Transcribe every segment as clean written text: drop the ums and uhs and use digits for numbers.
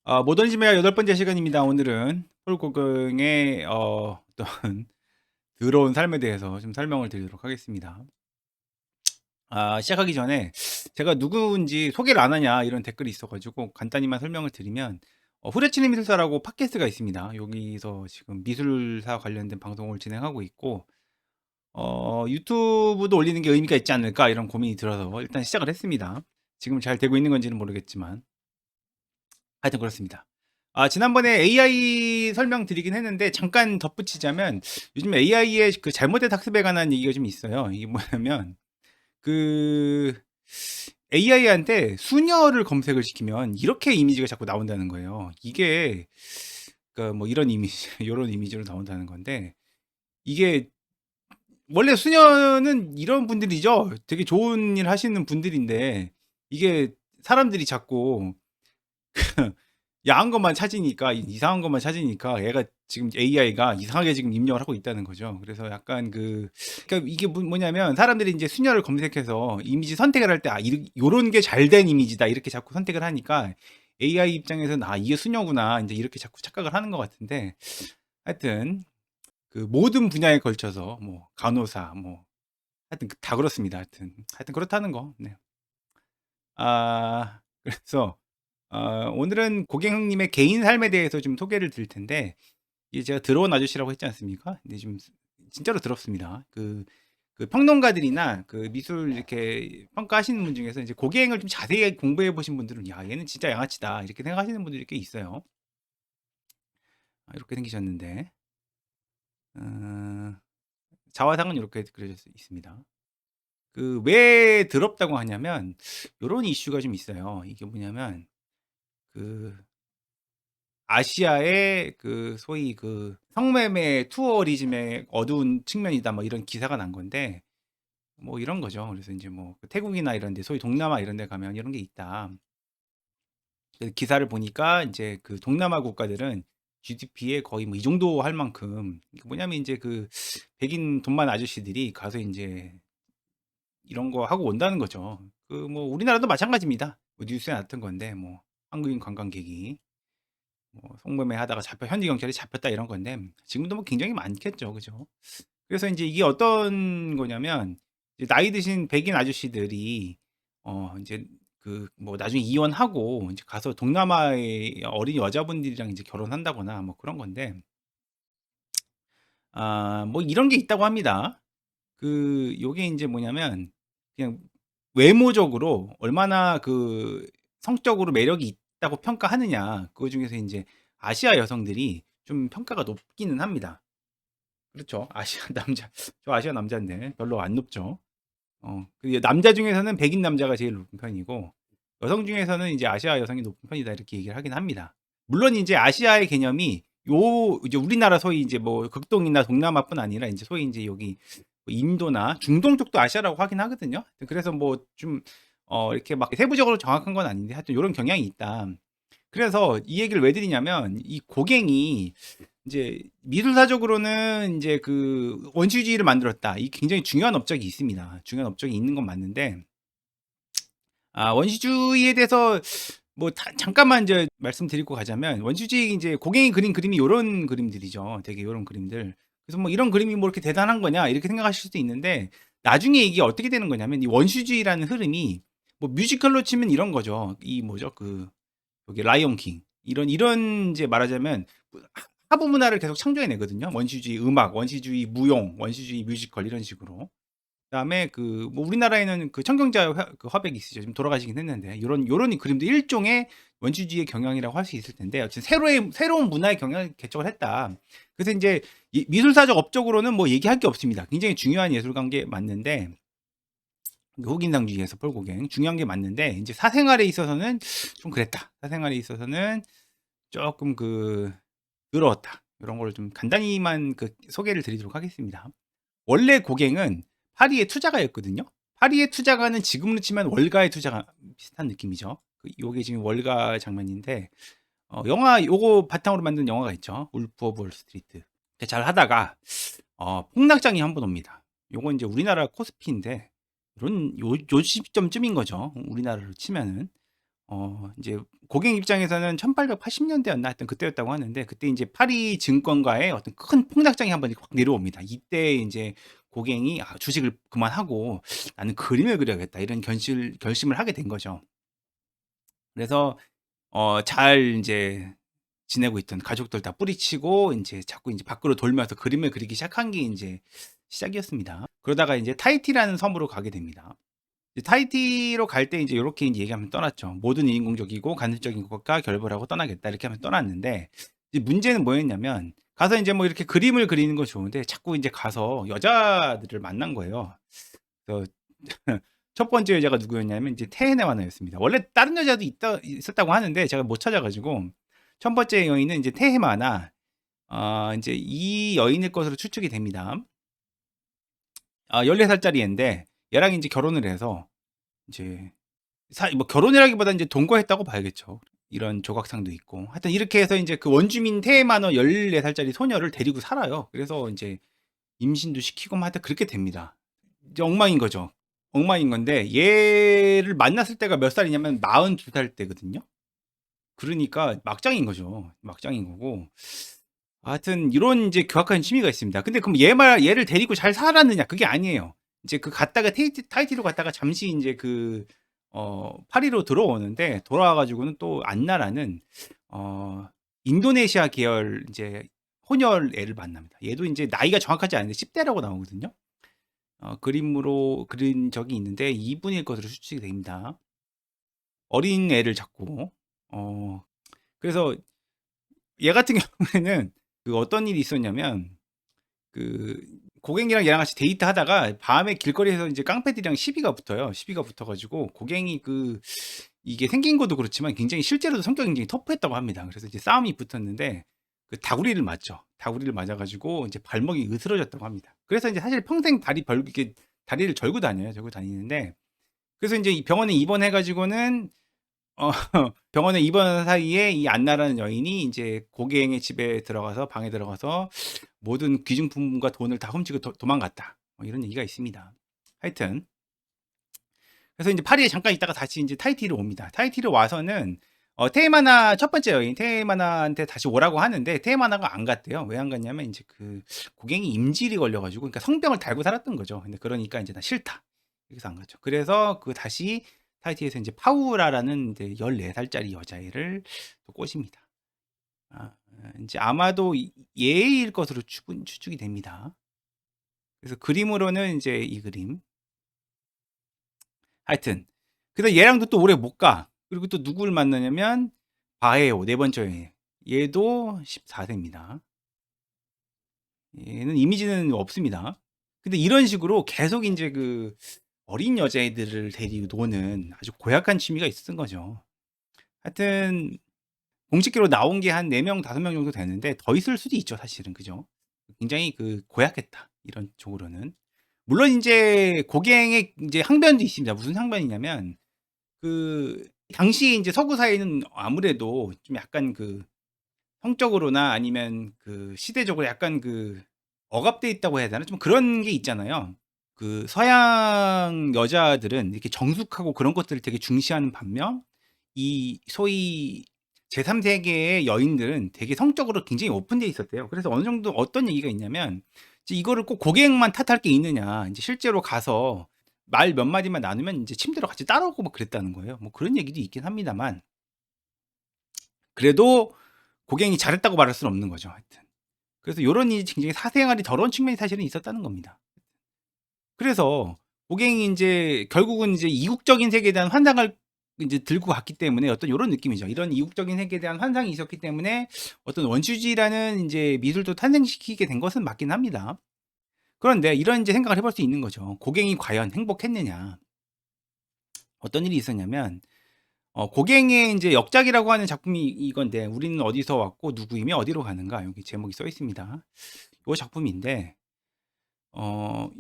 모더니즘의 여덟 번째 시간입니다. 오늘은 폴 고갱의 어떤 더러운 삶에 대해서 좀 설명을 드리도록 하겠습니다. 시작하기 전에 제가 누구인지 소개를 안 하냐 이런 댓글이 있어 가지고 간단히만 설명을 드리면 후레치는 미술사라고 팟캐스트가 있습니다. 여기서 지금 미술사 관련된 방송을 진행하고 있고 유튜브도 올리는 게 의미가 있지 않을까 이런 고민이 들어서 일단 시작을 했습니다. 지금 잘 되고 있는 건지는 모르겠지만 하여튼 그렇습니다. 지난번에 AI 설명드리긴 했는데 잠깐 덧붙이자면 요즘 AI의 그 잘못된 학습에 관한 얘기가 좀 있어요. 이게 뭐냐면 그 AI한테 수녀를 검색을 시키면 이렇게 이미지가 자꾸 나온다는 거예요. 이게 그러니까 뭐 이런 이미지 요런 이미지로 나온다는 건데 이게 원래 수녀는 이런 분들이죠. 되게 좋은 일 하시는 분들인데 이게 사람들이 자꾸 야한 것만 찾으니까 이상한 것만 찾으니까 얘가 지금 AI가 이상하게 지금 입력을 하고 있다는 거죠. 그래서 약간 그러니까 이게 뭐냐면 사람들이 이제 수녀를 검색해서 이미지 선택을 할 때 요런 게 잘 된 이미지다 이렇게 자꾸 선택을 하니까 AI 입장에서는 이게 수녀구나 이제 이렇게 자꾸 착각을 하는 것 같은데 하여튼 그 모든 분야에 걸쳐서 뭐 간호사 뭐 하여튼 다 그렇습니다. 하여튼 그렇다는 거. 네. 그래서 오늘은 고갱형님의 개인 삶에 대해서 좀 소개를 드릴 텐데 이게 제가 더러운 아저씨라고 했지 않습니까? 근데 좀 진짜로 더럽습니다. 그 평론가들이나 그 미술 이렇게 평가하시는 분 중에서 이제 고갱을 좀 자세히 공부해 보신 분들은 야 얘는 진짜 양아치다 이렇게 생각하시는 분들이 꽤 있어요. 이렇게 생기셨는데 어, 자화상은 이렇게 그려져 있습니다. 그 왜 더럽다고 하냐면 요런 이슈가 좀 있어요. 이게 뭐냐면 그 아시아의 그 소위 그 성매매 투어리즘의 어두운 측면이다 뭐 이런 기사가 난 건데 뭐 이런 거죠. 그래서 인제 뭐 그 태국이나 이런 데 소위 동남아 이런 데 가면 이런 게 있다. 그 기사를 보니까 인제 그 동남아 국가들은 GDP에 거의 뭐 이 정도 할 만큼 그 뭐냐면 인제 그 백인 돈 많은 아저씨들이 가서 인제 이런 거 하고 온다는 거죠. 그 뭐 우리나라도 마찬가지입니다. 뭐 뉴스에 났던 건데 뭐 한국인 관광객이 뭐 성매매하다가 현지 경찰에 잡혔다 이런 건데 지금도 뭐 굉장히 많겠죠. 그죠? 그래서 인제 이게 어떤 거냐면 이제 나이 드신 백인 아저씨들이 인제 그 뭐 나중에 이혼하고 인제 가서 동남아의 어린 여자분들이랑 인제 결혼한다거나 뭐 그런 건데 뭐 이런 게 있다고 합니다. 요게 인제 뭐냐면 그냥 외모적으로 얼마나 그 성적으로 매력이 있다고 평가하느냐 그거 중에서 인제 아시아 여성들이 좀 평가가 높기는 합니다. 그렇죠. 아시아 남자 저 아시아 남자인데 별로 안 높죠. 그 남자 중에서는 백인 남자가 제일 높은 편이고 여성 중에서는 이제 "아시아 여성이 높은 편이다." 이렇게 얘기를 하긴 합니다. 물론 인제 아시아의 개념이 이제 우리나라 소위 이제 뭐 극동이나 동남아뿐 아니라 인제 소위 인제 여기 뭐 인도나 중동 쪽도 아시아라고 하긴 하거든요. 그래서 뭐 좀 이렇게 막 세부적으로 정확한 건 아닌데 하여튼 요런 경향이 있다. 그래서 이 얘기를 왜 드리냐면 이 고갱이 인제 미술사적으로는 인제 그 원시주의를 만들었다. 이 굉장히 중요한 업적이 있습니다. 중요한 업적이 있는 건 맞는데 원시주의에 대해서 뭐 잠깐만 이제 말씀드리고 가자면 원시주의 인제 고갱이 그린 그림이 요런 그림들이죠. 되게 요런 그림들. 그래서 뭐 '이런 그림이 뭐 이렇게 대단한 거냐?' 이렇게 생각하실 수도 있는데 나중에 이게 어떻게 되는 거냐면 이 원시주의라는 흐름이 뭐 뮤지컬로 치면 이런 거죠. 이 뭐죠? 여기 라이온 킹 이런 이제 말하자면 하부 문화를 계속 창조해 내거든요. 원시주의 음악, 원시주의 무용, 원시주의 뮤지컬 이런 식으로. 그다음에 뭐 우리나라에는 그 청경자 그 화백이 있으시죠. 지금 돌아가시긴 했는데 요런 그림도 일종의 원시주의의 경향이라고 할 수 있을 텐데 어쨌든 새로운 문화의 경향을 개척을 했다. 그래서 인제 이 미술사적 업적으로는 뭐 얘기할 게 없습니다. 굉장히 중요한 예술가인 게 맞는데 그 흑인상주의에서 폴 고갱 중요한 게 맞는데 인제 사생활에 있어서는 좀 그랬다. 사생활에 있어서는 쪼끔 더러웠다. 요런 거를 좀 간단히만 그 소개를 드리도록 하겠습니다. 원래 고갱은 파리의 투자가였거든요. 파리의 투자가는 지금으로 치면 월가의 투자가 비슷한 느낌이죠. 요게 지금 월가 장면인데 영화 요거 바탕으로 만든 영화가 있죠. 울프 오브 월스트리트. 잘 하다가 폭락장이 한 번 옵니다. 요건 인제 우리나라 코스피인데 요 시점쯤인 거죠. 우리나라로 치면은. 인제 고객 입장에서는 1880 년대였나 하여튼 그때였다고 하는데, 그때 인제 파리 증권가에 어떤 큰 폭락장이 한번 확 내려옵니다. 이때 인제 고갱이 주식을 그만하고 '나는 그림을 그려야겠다.' 이런 결심을 하게 된 거죠. 그래서 잘 인제 지내고 있던 가족들 다 뿌리치고 인제 자꾸 인제 밖으로 돌면서 그림을 그리기 시작한 게 인제 시작이었습니다. 그러다가 인제 타히티라는 섬으로 가게 됩니다. 이제 타히티로 갈 때 인제 요렇게 인제 얘기하면서 떠났죠. "모든 인공적이고 간헐적인 것과 결별하고 떠나겠다." 이렇게 하면서 떠났는데, 이제 문제는 뭐였냐면 가서 인제 뭐 이렇게 그림을 그리는 건 좋은데 자꾸 인제 가서 여자들을 만난 거예요. 그래서 첫 번째 여자가 누구였냐면 이제 테헤나와나였습니다. 원래 다른 여자도 있었다고 하는데 제가 못 찾아 가지고, 첫 번째 여인은 인제 테헤마나, 인제 이 여인일 것으로 추측이 됩니다. 14 살짜리 앤데 얘랑 인제 결혼을 해서 이제 뭐 결혼이라기보다는 이제 동거했다고 봐야겠죠. 이런 조각상도 있고. 하여튼 이렇게 해서 인제 그 원주민 테헤마노 14 살짜리 소녀를 데리고 살아요. 그래서 인제 임신도 시키고 뭐 하여튼 그렇게 됩니다. 이제 엉망인 거죠. 엉망인 건데, 얘를 만났을 때가 몇 살이냐면 42살 때거든요. 그러니까 막장인 거죠. 막장인 거고. 하여튼 이런 인제 교학한 취미가 있습니다. 근데 그럼 얘를 데리고 잘 살았느냐? 그게 아니에요. 인제 그 갔다가 타히티로 갔다가 잠시 인제 파리로 들어오는데, 돌아와 가지고는 또 안나라는 어 인도네시아 계열 인제 혼혈 애를 만납니다. 얘도 인제 나이가 정확하지 않은데 10 대라고 나오거든요. 그림으로 그린 적이 있는데 이분일 것으로 추측이 됩니다. 어린 애를 잡고. 어 그래서 얘 같은 경우에는 그 어떤 일이 있었냐면, 그 고갱이랑 얘랑 같이 데이트하다가 밤에 길거리에서 인제 깡패들이랑 시비가 붙어요. 시비가 붙어 가지고 고갱이 이게 생긴 것도 그렇지만 굉장히 실제로도 성격이 굉장히 터프했다고 합니다. 그래서 이제 싸움이 붙었는데 그 다구리를 맞죠. 다구리를 맞아 가지고 인제 발목이 으스러졌다고 합니다. 그래서 인제 사실 평생 이렇게 다리를 절고 다녀요. 절고 다니는데, 그래서 인제 이 병원에 입원해 가지고는 어 병원에 입원한 사이에 이 안나라는 여인이 인제 고갱의 집에 들어가서 방에 들어가서 모든 귀중품과 돈을 다 훔치고 도망갔다. 뭐 이런 얘기가 있습니다. 하여튼 그래서 인제 파리에 잠깐 있다가 다시 인제 타히티로 옵니다. 타히티로 와서는 테헤마나 첫 번째 여인 테헤마나한테 다시 오라고 하는데 테헤마나가 안 갔대요. 왜 안 갔냐면 인제 고갱이 임질이 걸려 가지고, 그러니까 성병을 달고 살았던 거죠. 근데 그러니까 인제 "나 싫다." 이래서 안 갔죠. 그래서 다시 타히티에서 인제 파우라라는 인제 14 살짜리 여자애를 또 꼬십니다. 인제 아마도 얘일 것으로 추측이 됩니다. 그래서 그림으로는 인제 이 그림. 하여튼 그래서 얘랑도 또 오래 못 가. 그리고 또 누구를 만나냐면 바에오, 네 번째 여인. 얘도 14 세입니다. 얘는 이미지는 없습니다. 근데 이런 식으로 계속 인제 어린 여자애들을 데리고 노는 아주 고약한 취미가 있었던 거죠. 하여튼 공식기로 나온 게 한 4 명, 5명 정도 되는데 더 있을 수도 있죠 사실은. 그죠? 굉장히 고약했다, 이런 쪽으로는. 물론 인제 고갱의 인제 항변도 있습니다. 무슨 항변이냐면, 그 당시 인제 서구 사회는 아무래도 좀 약간 성적으로나 아니면 시대적으로 약간 억압돼 있다고 해야 되나? 좀 그런 게 있잖아요. 서양 여자들은 이렇게 정숙하고 그런 것들을 되게 중시하는 반면, 이 소위 제3 세계의 여인들은 되게 성적으로 굉장히 오픈돼 있었대요. 그래서 어느 정도 어떤 얘기가 있냐면, 이제 이거를 꼭 고객만 탓할 게 있느냐. 인제 실제로 가서 말 몇 마디만 나누면 인제 침대로 같이 따라오고 뭐 그랬다는 거예요. 뭐 그런 얘기도 있긴 합니다만, 그래도 고갱이 잘했다고 말할 수는 없는 거죠 하여튼. 그래서 요런 일이 굉장히 사생활이 더러운 측면이 사실은 있었다는 겁니다. 그래서 고갱이 인제 결국은 이제 이국적인 세계에 대한 환상을 인제 들고 갔기 때문에 어떤 요런 느낌이죠. 이런 이국적인 세계에 대한 환상이 있었기 때문에 어떤 원슈지라는 인제 미술도 탄생시키게 된 것은 맞긴 합니다. 그런데 이런 인제 생각을 해볼 수 있는 거죠. 고갱이 과연 행복했느냐. 어떤 일이 있었냐면, 고갱의 인제 역작이라고 하는 작품이 이건데, "우리는 어디서 왔고 누구이며 어디로 가는가." 여기 제목이 써 있습니다. 요 작품인데,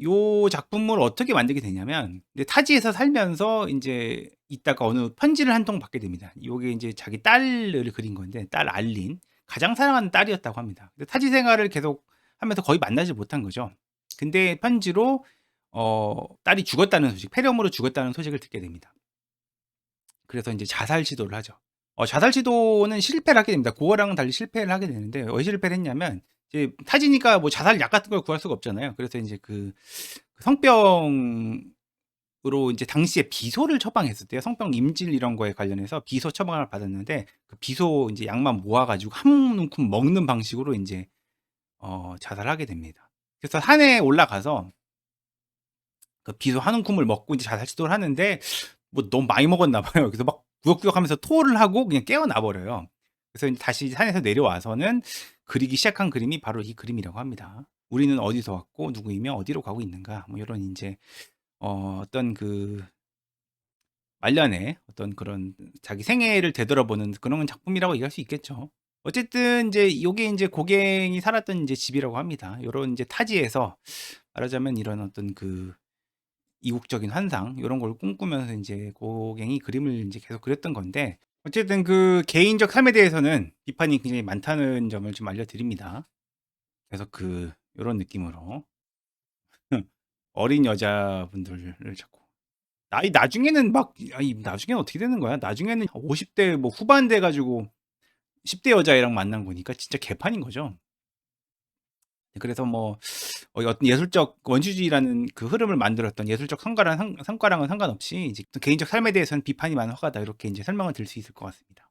요 작품을 어떻게 만들게 되냐면, 이제 타지에서 살면서 인제 있다가 어느 편지를 한 통 받게 됩니다. 요게 인제 자기 딸을 그린 건데, 딸 알린, 가장 사랑하는 딸이었다고 합니다. 근데 타지 생활을 계속 하면서 거의 만나지 못한 거죠. 근데 편지로 딸이 죽었다는 소식, 폐렴으로 죽었다는 소식을 듣게 됩니다. 그래서 인제 자살 시도를 하죠. 자살 시도는 실패를 하게 됩니다. 그거랑은 달리 실패를 하게 되는데 왜 실패를 했냐면 이제 타지니까 뭐 자살 약 같은 걸 구할 수가 없잖아요. 그래서 인제 성병으로 인제 당시에 비소를 처방했었대요. 성병 임질 이런 거에 관련해서 비소 처방을 받았는데 그 비소 인제 약만 모아 가지고 한 움큼 먹는 방식으로 인제 자살을 하게 됩니다. 그래서 산에 올라가서 그 비소 한 움큼을 먹고 이제 자살 시도를 하는데 뭐 너무 많이 먹었나 봐요. 그래서 막 구역구역하면서 토를 하고 그냥 깨어나 버려요. 그래서 인제 다시 산에서 내려와서는 그리기 시작한 그림이 바로 이 그림이라고 합니다. '우리는 어디서 왔고 누구이며 어디로 가고 있는가.' 뭐 요런 인제 어떤 말년에 어떤 그런 자기 생애를 되돌아보는 그런 작품이라고 얘기할 수 있겠죠. 어쨌든 인제 요게 인제 고갱이 살았던 인제 집이라고 합니다. 요런 인제 타지에서 말하자면 이런 어떤 이국적인 환상 요런 걸 꿈꾸면서 인제 고갱이 그림을 인제 계속 그렸던 건데 어쨌든 개인적 삶에 대해서는 비판이 굉장히 많다는 점을 좀 알려드립니다. 그래서 요런 느낌으로 어린 여자분들을 자꾸 나중에는 막 아니 나중에는 어떻게 되는 거야? 나중에는 50대 뭐 후반 돼 가지고 10대 여자애랑 만난 거니까 진짜 개판인 거죠. 그래서 뭐 어떤 예술적 원시주의라는 그 흐름을 만들었던 예술적 성과랑은 상관없이 이제 또 개인적 삶에 대해서는 비판이 많은 화가다 이렇게 인제 설명을 드릴 수 있을 것 같습니다.